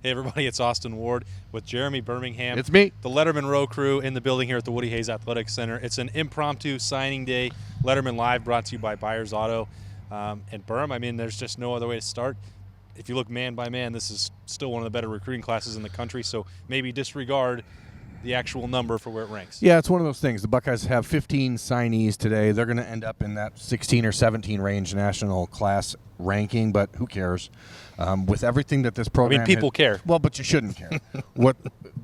Hey, everybody, it's Austin Ward with Jeremy Birmingham. It's me. The Letterman Row crew in the building here at the Woody Hayes Athletic Center. It's an impromptu signing day. Letterman Live brought to you by Buyers Auto. And Birm, I mean, there's just no other way to start. If you look man by man, this is still one of the better recruiting classes in the country, so maybe disregard the actual number for where it ranks. Yeah, it's one of those things. The Buckeyes have 15 signees today. They're going to end up in that 16 or 17 range national class ranking, but who cares? With everything that this program people care. Well, but you shouldn't care.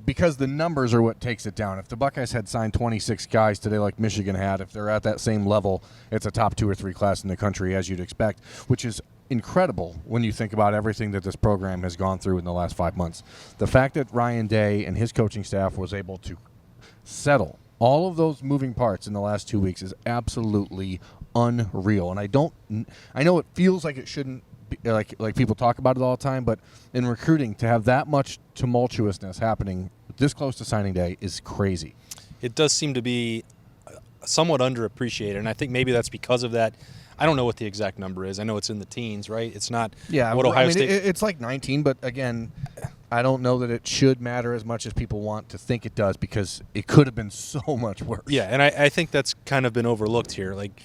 Because the numbers are what takes it down. If the Buckeyes had signed 26 guys today like Michigan had, if they're at that same level, it's a top 2 or 3 class in the country, as you'd expect, which is incredible when you think about everything that this program has gone through in the last 5 months. The fact that Ryan Day and his coaching staff was able to settle all of those moving parts in the last 2 weeks is absolutely unreal. And I know it feels like it shouldn't be, like people talk about it all the time, but in recruiting, to have that much tumultuousness happening this close to signing day is crazy. It does seem to be somewhat underappreciated, and I think maybe that's because of that. I don't know what the exact number is. I know it's in the teens, right? It's not what Ohio State. It's like 19, but again, I don't know that it should matter as much as people want to think it does, because it could have been so much worse. Yeah, and I think that's kind of been overlooked here. Like,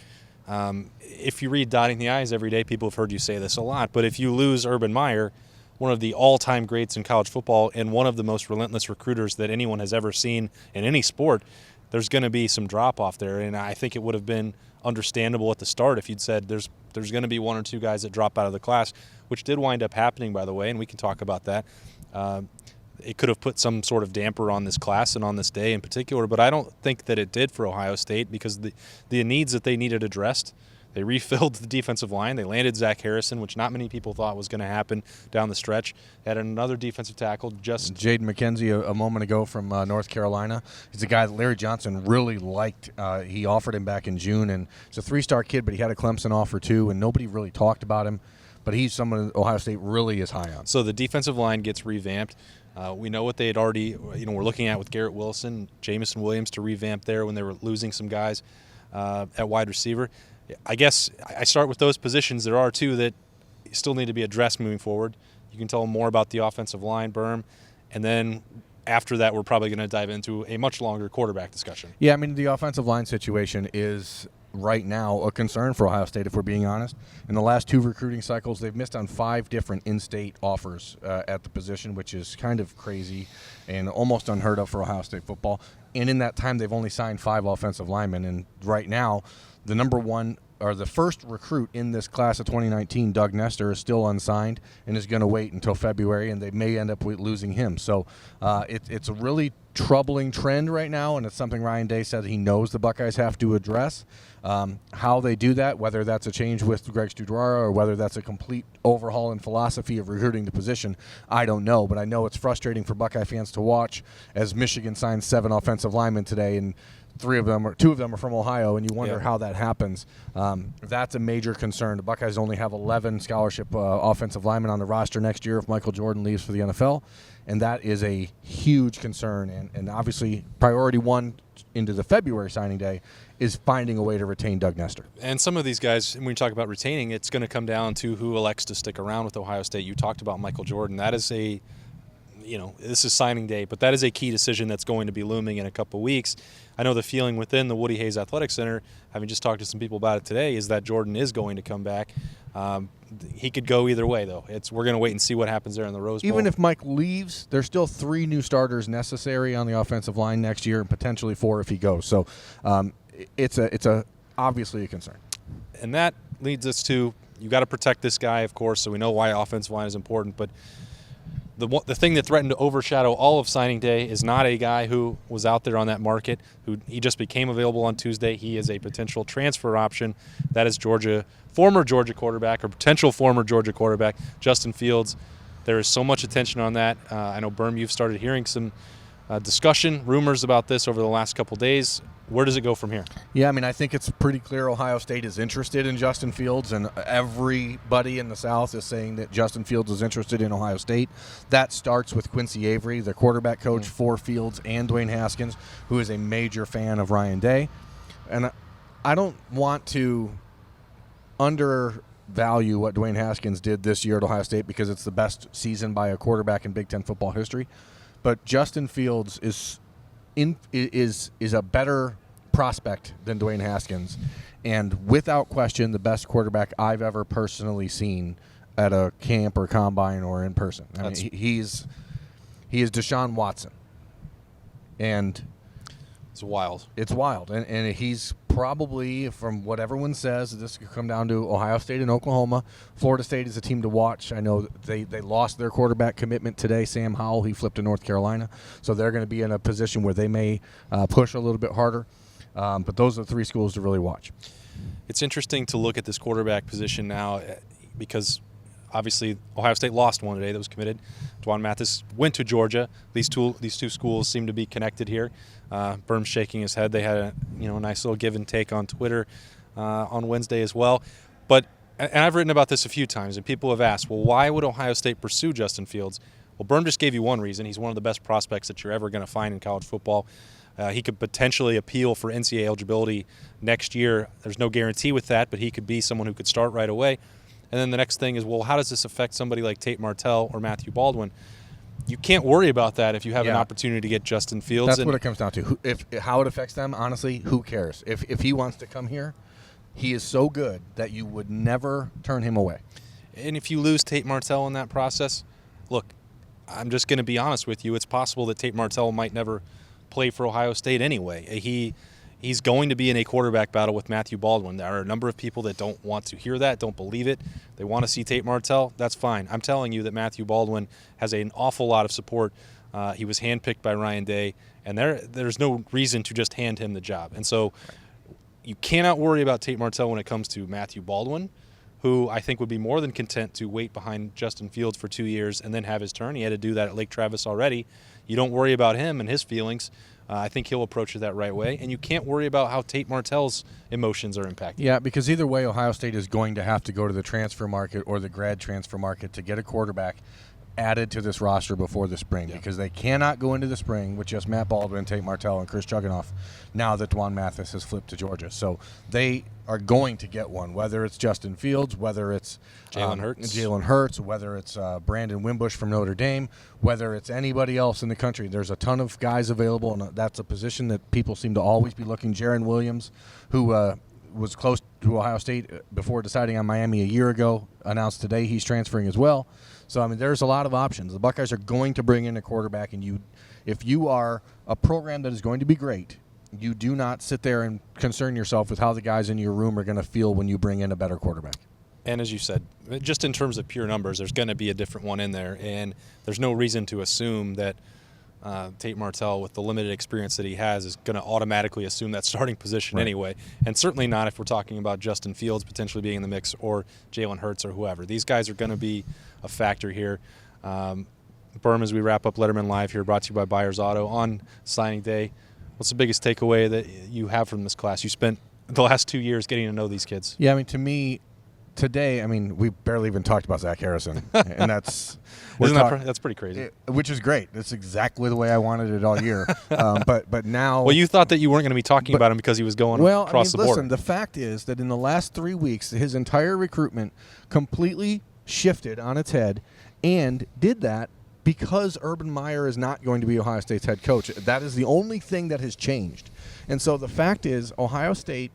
if you read Dotting the I's every day, people have heard you say this a lot, but if you lose Urban Meyer, one of the all-time greats in college football and one of the most relentless recruiters that anyone has ever seen in any sport, there's going to be some drop-off there, and I think it would have been understandable at the start if you'd said there's going to be 1 or 2 guys that drop out of the class, which did wind up happening, by the way, and we can talk about that. It could have put some sort of damper on this class and on this day in particular, but I don't think that it did for Ohio State, because the needs that they needed addressed. They refilled the defensive line. They landed Zach Harrison, which not many people thought was going to happen down the stretch. Had another defensive tackle. Jaden McKenzie a moment ago from North Carolina. He's a guy that Larry Johnson really liked. He offered him back in June, and he's a 3-star kid, but he had a Clemson offer too, and nobody really talked about him. But he's someone that Ohio State really is high on. So the defensive line gets revamped. We know what they had already, we're looking at with Garrett Wilson, Jamison Williams to revamp there when they were losing some guys at wide receiver. I guess I start with those positions. There are 2 that still need to be addressed moving forward. You can tell them more about the offensive line, Birm, and then after that we're probably going to dive into a much longer quarterback discussion. Yeah, I mean, the offensive line situation is right now a concern for Ohio State, if we're being honest. In the last 2 recruiting cycles, they've missed on 5 different in-state offers at the position, which is kind of crazy and almost unheard of for Ohio State football. And in that time, they've only signed 5 offensive linemen. And right now, the number one or the first recruit in this class of 2019, Doug Nestor, is still unsigned and is going to wait until February, and they may end up losing him. So it's a really troubling trend right now, and it's something Ryan Day said he knows the Buckeyes have to address. How they do that, whether that's a change with Greg Studrara or whether that's a complete overhaul in philosophy of recruiting the position, I don't know. But I know it's frustrating for Buckeye fans to watch as Michigan signs 7 offensive linemen today, and 2 of them are from Ohio, and you wonder how that happens. That's a major concern. The Buckeyes only have 11 scholarship offensive linemen on the roster next year if Michael Jordan leaves for the NFL, and that is a huge concern. And obviously, priority 1 into the February signing day is finding a way to retain Doug Nestor. And some of these guys, when you talk about retaining, it's going to come down to who elects to stick around with Ohio State. You talked about Michael Jordan. That is this is signing day, but that is a key decision that's going to be looming in a couple weeks. I know the feeling within the Woody Hayes Athletic Center, having just talked to some people about it today, is that Jordan is going to come back. He could go either way, though. We're going to wait and see what happens there in the Rose Bowl. Even if Mike leaves, there's still 3 new starters necessary on the offensive line next year, and potentially 4 if he goes. So it's obviously a concern. And that leads us to, you got to protect this guy, of course, so we know why offensive line is important, but the thing that threatened to overshadow all of signing day is not a guy who was out there on that market, who he just became available on Tuesday. He is a potential transfer option. That is former Georgia quarterback, or potential former Georgia quarterback, Justin Fields. There is so much attention on that. I know, Birm, you've started hearing some discussion, rumors about this over the last couple days. Where does it go from here? Yeah, I mean, I think it's pretty clear Ohio State is interested in Justin Fields, and everybody in the South is saying that Justin Fields is interested in Ohio State. That starts with Quincy Avery, the quarterback coach for Fields, and Dwayne Haskins, who is a major fan of Ryan Day. And I don't want to value what Dwayne Haskins did this year at Ohio State because it's the best season by a quarterback in Big Ten football history. But Justin Fields is a better prospect than Dwayne Haskins, and without question the best quarterback I've ever personally seen at a camp or combine or in person. I mean, he is Deshaun Watson, and it's wild. It's wild, and he's probably, from what everyone says, this could come down to Ohio State and Oklahoma. Florida State is a team to watch. I know they lost their quarterback commitment today, Sam Howell. He flipped to North Carolina, so they're going to be in a position where they may push a little bit harder. But those are the three schools to really watch. It's interesting to look at this quarterback position now because obviously Ohio State lost one today that was committed. Dwan Mathis went to Georgia. These two schools seem to be connected here. Birm's shaking his head. They had a nice little give and take on Twitter on Wednesday as well. But and I've written about this a few times, and people have asked, well, why would Ohio State pursue Justin Fields? Well, Birm just gave you one reason. He's one of the best prospects that you're ever going to find in college football. He could potentially appeal for NCAA eligibility next year. There's no guarantee with that, but he could be someone who could start right away. And then the next thing is, well, how does this affect somebody like Tate Martell or Matthew Baldwin? You can't worry about that if you have an opportunity to get Justin Fields. That's what it comes down to. How it affects them, honestly, who cares? If he wants to come here, he is so good that you would never turn him away. And if you lose Tate Martell in that process, look, I'm just going to be honest with you. It's possible that Tate Martell might never play for Ohio State anyway. He's going to be in a quarterback battle with Matthew Baldwin. There are a number of people that don't want to hear that, don't believe it. They want to see Tate Martell. That's fine. I'm telling you that Matthew Baldwin has an awful lot of support. He was handpicked by Ryan Day, and there's no reason to just hand him the job. And so you cannot worry about Tate Martell when it comes to Matthew Baldwin, who I think would be more than content to wait behind Justin Fields for 2 years and then have his turn. He had to do that at Lake Travis already. You don't worry about him and his feelings. I think he'll approach it that right way. And you can't worry about how Tate Martell's emotions are impacted. Yeah, because either way, Ohio State is going to have to go to the transfer market or the grad transfer market to get a quarterback added to this roster before the spring, because they cannot go into the spring with just Matt Baldwin, Tate Martell, and Chris Chugginoff now that Dwan Mathis has flipped to Georgia. So they are going to get one, whether it's Justin Fields, whether it's Jalen Hurts, whether it's Brandon Wimbush from Notre Dame, whether it's anybody else in the country. There's a ton of guys available, and that's a position that people seem to always be looking. Jaron Williams, who was close to Ohio State before deciding on Miami a year ago, announced today he's transferring as well. So, I mean, there's a lot of options. The Buckeyes are going to bring in a quarterback, and if you are a program that is going to be great, you do not sit there and concern yourself with how the guys in your room are going to feel when you bring in a better quarterback. And as you said, just in terms of pure numbers, there's going to be a different one in there, and there's no reason to assume that Tate Martell, with the limited experience that he has, is going to automatically assume that starting position anyway. And certainly not if we're talking about Justin Fields potentially being in the mix or Jalen Hurts or whoever. These guys are going to be a factor here. Birm, as we wrap up Letterman Live here, brought to you by Byers Auto on signing day. What's the biggest takeaway that you have from this class? You spent the last 2 years getting to know these kids. Yeah, I mean, to me, today, I mean, we barely even talked about Zach Harrison, and that's that's pretty crazy. Which is great. That's exactly the way I wanted it all year. But now, well, you thought that you weren't going to be talking about him because he was going across the border. Listen, the fact is that in the last 3 weeks, his entire recruitment completely shifted on its head, and did that because Urban Meyer is not going to be Ohio State's head coach. That is the only thing that has changed. And so the fact is, Ohio State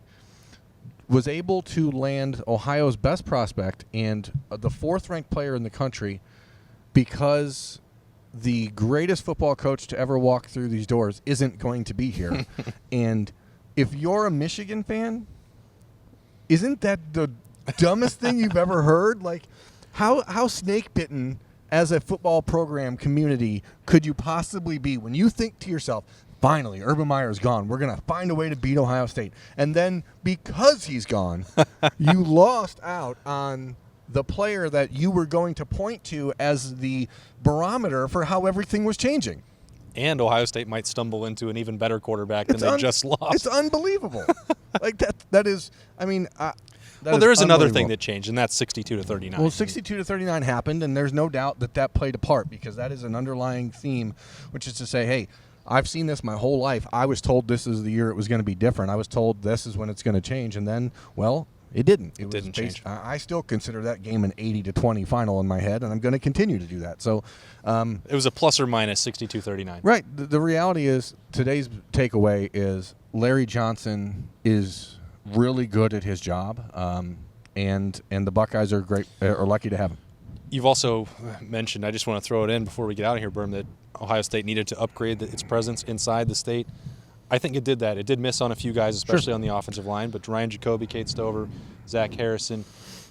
was able to land Ohio's best prospect and the fourth-ranked player in the country because the greatest football coach to ever walk through these doors isn't going to be here. And if you're a Michigan fan, isn't that the dumbest thing you've ever heard? Like, how snake-bitten as a football program community could you possibly be when you think to yourself, finally, Urban Meyer is gone. We're going to find a way to beat Ohio State. And then because he's gone, you lost out on the player that you were going to point to as the barometer for how everything was changing. And Ohio State might stumble into an even better quarterback than they just lost. It's unbelievable. Like that is, I mean, well, there is another thing that changed, and that's 62-39. Well, 62-39 happened, and there's no doubt that played a part, because that is an underlying theme, which is to say, hey, I've seen this my whole life. I was told this is the year it was going to be different. I was told this is when it's going to change. And then, well, It didn't. It didn't change. I still consider that game an 80-20 final in my head, and I'm going to continue to do that. So, it was a plus or minus 62-39. Right. The reality is today's takeaway is Larry Johnson is really good at his job, and the Buckeyes are lucky to have him. You've also mentioned, I just want to throw it in before we get out of here, Birm, that Ohio State needed to upgrade its presence inside the state. I think it did that. It did miss on a few guys, especially on the offensive line, but Ryan Jacoby, Cade Stover, Zach Harrison,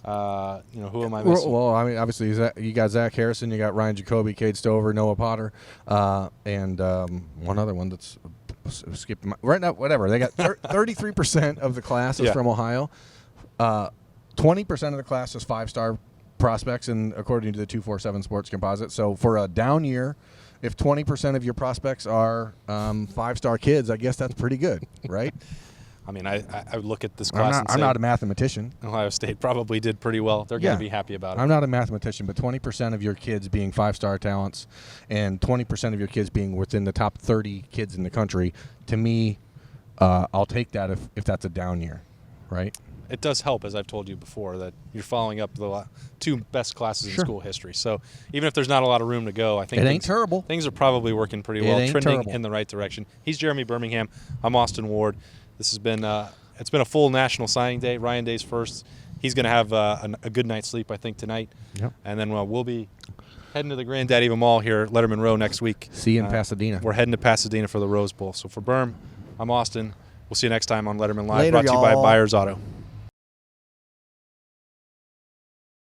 who am I missing? Well, I mean, obviously, you got Zach Harrison, you got Ryan Jacoby, Cade Stover, Noah Potter, and one other one that's skipping right now. Whatever. They got 33% of the class is from Ohio. 20% of the class is 5-star prospects, and according to the 247 Sports Composite. So for a down year, if 20% of your prospects are 5-star kids, I guess that's pretty good, right? I mean, I would look at this class I'm not a mathematician. Ohio State probably did pretty well. They're going to be happy about it. I'm not a mathematician, but 20% of your kids being 5-star talents and 20% of your kids being within the top 30 kids in the country, to me, I'll take that if that's a down year, right? It does help, as I've told you before, that you're following up the two best classes in school history. So even if there's not a lot of room to go, I think it ain't terrible. Things are probably working pretty well, trending in the right direction. He's Jeremy Birmingham. I'm Austin Ward. This has been it's been a full national signing day. Ryan Day's first. He's going to have a good night's sleep, I think, tonight. Yep. And then we'll be heading to the Granddaddy of them all here at Letterman Row next week. See you in Pasadena. We're heading to Pasadena for the Rose Bowl. So for Birm, I'm Austin. We'll see you next time on Letterman Live, Later, brought to you by y'all. Byers Auto.